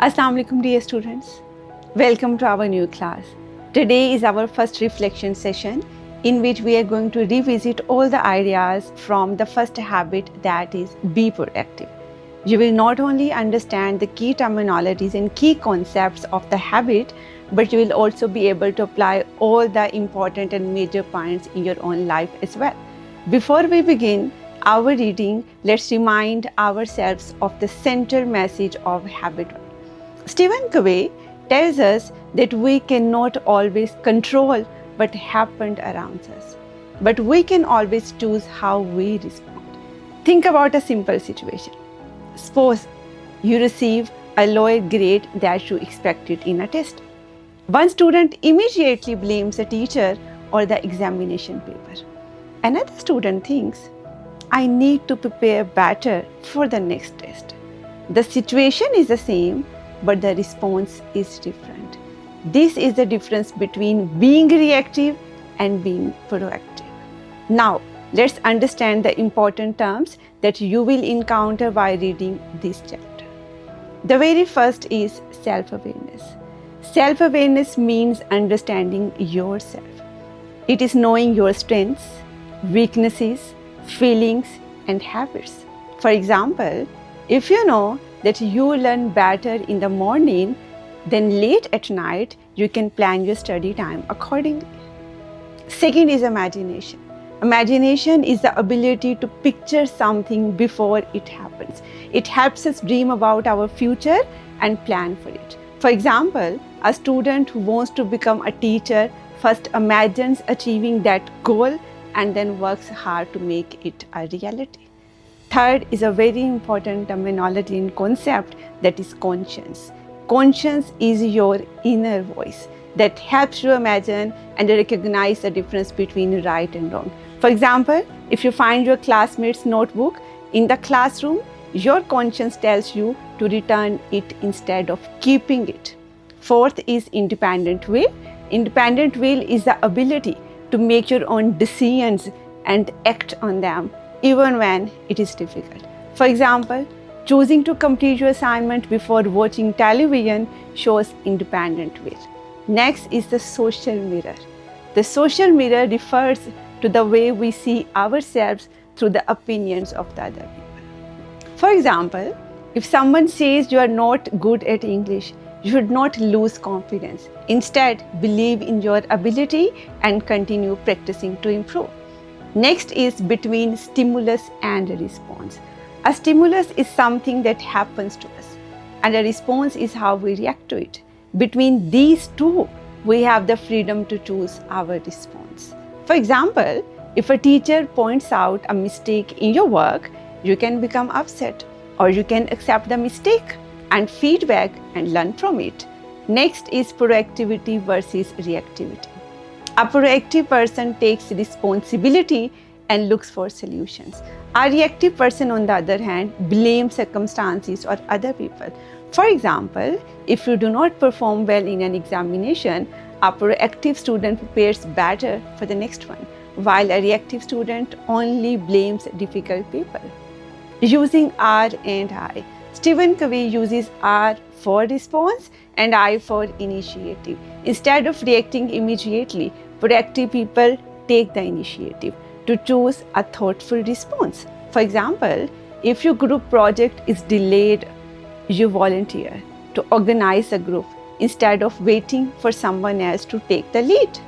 Assalamu alaikum dear students. Welcome to our new class. Today is our first reflection session in which we are going to revisit all the ideas from the first habit, that is be proactive. You will not only understand the key terminologies and key concepts of the habit, but you will also be able to apply all the important and major points in your own life as well. Before we begin our reading, let's remind ourselves of the central message of habit. Stephen Covey tells us that we cannot always control what happens around us, but we can always choose how we respond. Think about a simple situation. Suppose you receive a lower grade that you expected in a test. One student immediately blames the teacher or the examination paper. Another student thinks, I need to prepare better for the next test. The situation is the same, but the response is different. This is the difference between being reactive and being proactive. Now, let's understand the important terms that you will encounter while reading this chapter. The very first is self-awareness. Self-awareness means understanding yourself. It is knowing your strengths, weaknesses, feelings, and habits. For example, if you know that you learn better in the morning than late at night, you can plan your study time accordingly. Second is imagination. Imagination is the ability to picture something before it happens. It helps us dream about our future and plan for it. For example, a student who wants to become a teacher first imagines achieving that goal and then works hard to make it a reality. Third is a very important terminology and concept, that is conscience. Conscience is your inner voice that helps you imagine and recognize the difference between right and wrong. For example, if you find your classmate's notebook in the classroom, your conscience tells you to return it instead of keeping it. Fourth is independent will. Independent will is the ability to make your own decisions and act on them even when it is difficult. For example, choosing to complete your assignment before watching television shows independent will. Next is the social mirror. The social mirror refers to the way we see ourselves through the opinions of the other people. For example, if someone says you are not good at English, you should not lose confidence. Instead, believe in your ability and continue practicing to improve. Next is between stimulus and response. A stimulus is something that happens to us, and a response is how we react to it. Between these two, we have the freedom to choose our response. For example, if a teacher points out a mistake in your work, you can become upset, or you can accept the mistake and feedback and learn from it. Next is proactivity versus reactivity. A proactive person takes responsibility and looks for solutions. A reactive person, on the other hand, blames circumstances or other people. For example, if you do not perform well in an examination, a proactive student prepares better for the next one, while a reactive student only blames difficult people. Using R and I. Stephen Covey uses R for response and I for initiative. Instead of reacting immediately, proactive people take the initiative to choose a thoughtful response. For example, if your group project is delayed, you volunteer to organize a group instead of waiting for someone else to take the lead.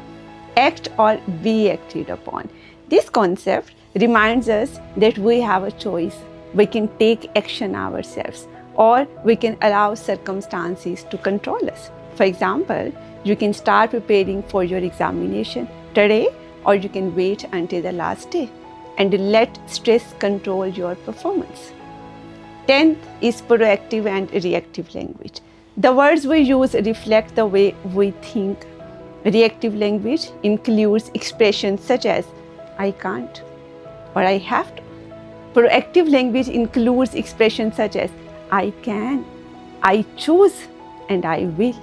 Act or be acted upon. This concept reminds us that we have a choice. We can take action ourselves, or we can allow circumstances to control us. For example, you can start preparing for your examination today, or you can wait until the last day and let stress control your performance. 10th is proactive and reactive language. The words we use reflect the way we think. Reactive language includes expressions such as I can't or I have to. Proactive language includes expressions such as I can, I choose, and I will.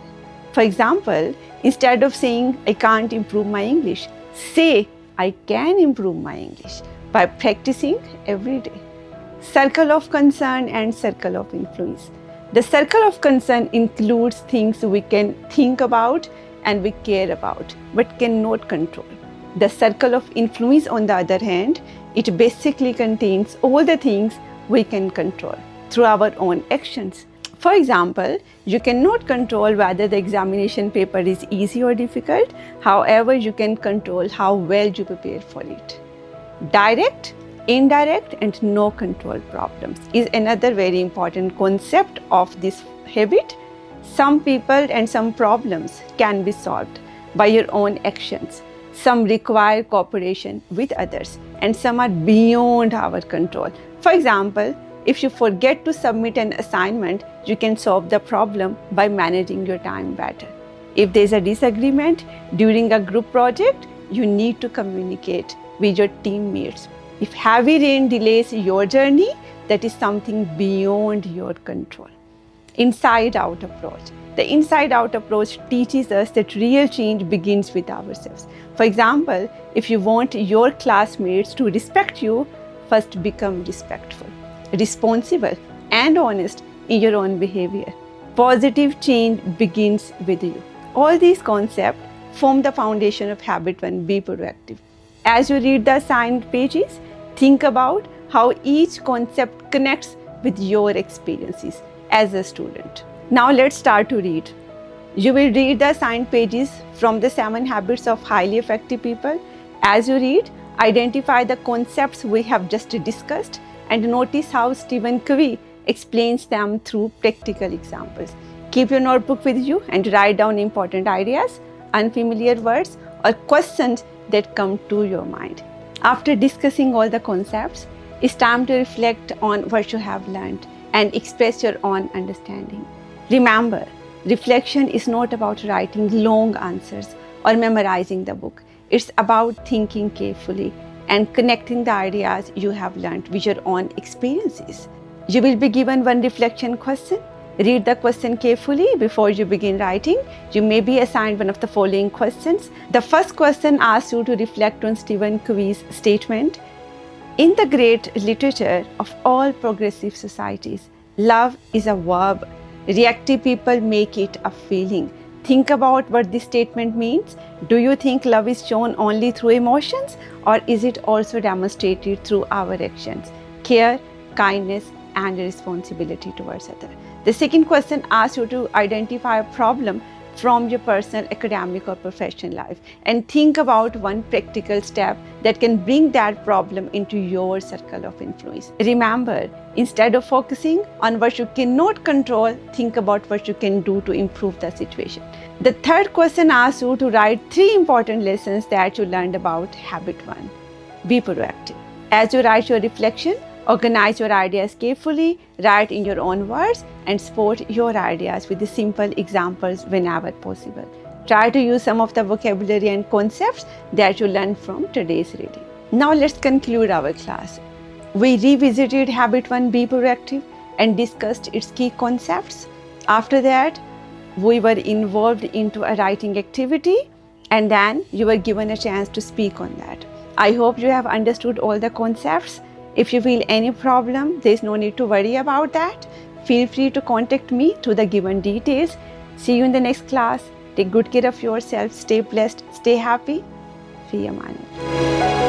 For example, instead of saying I can't improve my English, say I can improve my English by practicing every day. Circle of concern and circle of influence. The circle of concern includes things we can think about and we care about but cannot control. The circle of influence, on the other hand, it basically contains all the things we can control through our own actions. For example, you cannot control whether the examination paper is easy or difficult. However, you can control how well you prepare for it. Direct, indirect, and no control problems is another very important concept of this habit. Some people and some problems can be solved by your own actions. Some require cooperation with others, and some are beyond our control. For example, if you forget to submit an assignment, you can solve the problem by managing your time better. If there is a disagreement during a group project, you need to communicate with your teammates. If heavy rain delays your journey, that is something beyond your control. Inside-out approach. The inside-out approach teaches us that real change begins with ourselves. For example, if you want your classmates to respect you, first become respectful, responsible, and honest in your own behavior. Positive change begins with you. All these concepts form the foundation of habit 1, be proactive. As you read the assigned pages, think about how each concept connects with your experiences as a student. Now let's start to read. You will read the assigned pages from the 7 Habits of Highly Effective People. As you read, identify the concepts we have just discussed and notice how Stephen Covey explains them through practical examples. Keep your notebook with you and write down important ideas, unfamiliar words, or questions that come to your mind. After discussing all the concepts, it's time to reflect on what you have learned and express your own understanding. Remember, reflection is not about writing long answers or memorizing the book. It's about thinking carefully and connecting the ideas you have learned with your own experiences. You will be given one reflection question. Read the question carefully before you begin writing. You may be assigned one of the following questions. The first question asks you to reflect on Stephen Covey's statement. In the great literature of all progressive societies, love is a verb. Reactive people make it a feeling. Think about what this statement means. Do you think love is shown only through emotions, or is it also demonstrated through our actions, care, kindness, and responsibility towards others? The second question asks you to identify a problem from your personal, academic, or professional life and think about one practical step that can bring that problem into your circle of influence. Remember, instead of focusing on what you cannot control, think about what you can do to improve the situation. The third question asks you to write 3 important lessons that you learned about habit 1. Be proactive. As you write your reflection, organize your ideas carefully, write in your own words, and support your ideas with the simple examples whenever possible. Try to use some of the vocabulary and concepts that you learned from today's reading. Now let's conclude our class. We revisited habit 1, be proactive, and discussed its key concepts. After that, we were involved into a writing activity, and then you were given a chance to speak on that. I hope you have understood all the concepts. If you feel any problem, there is no need to worry about that. Feel free to contact me through the given details. See you in the next class. Take good care of yourself. Stay blessed. Stay happy. Fi Amaan.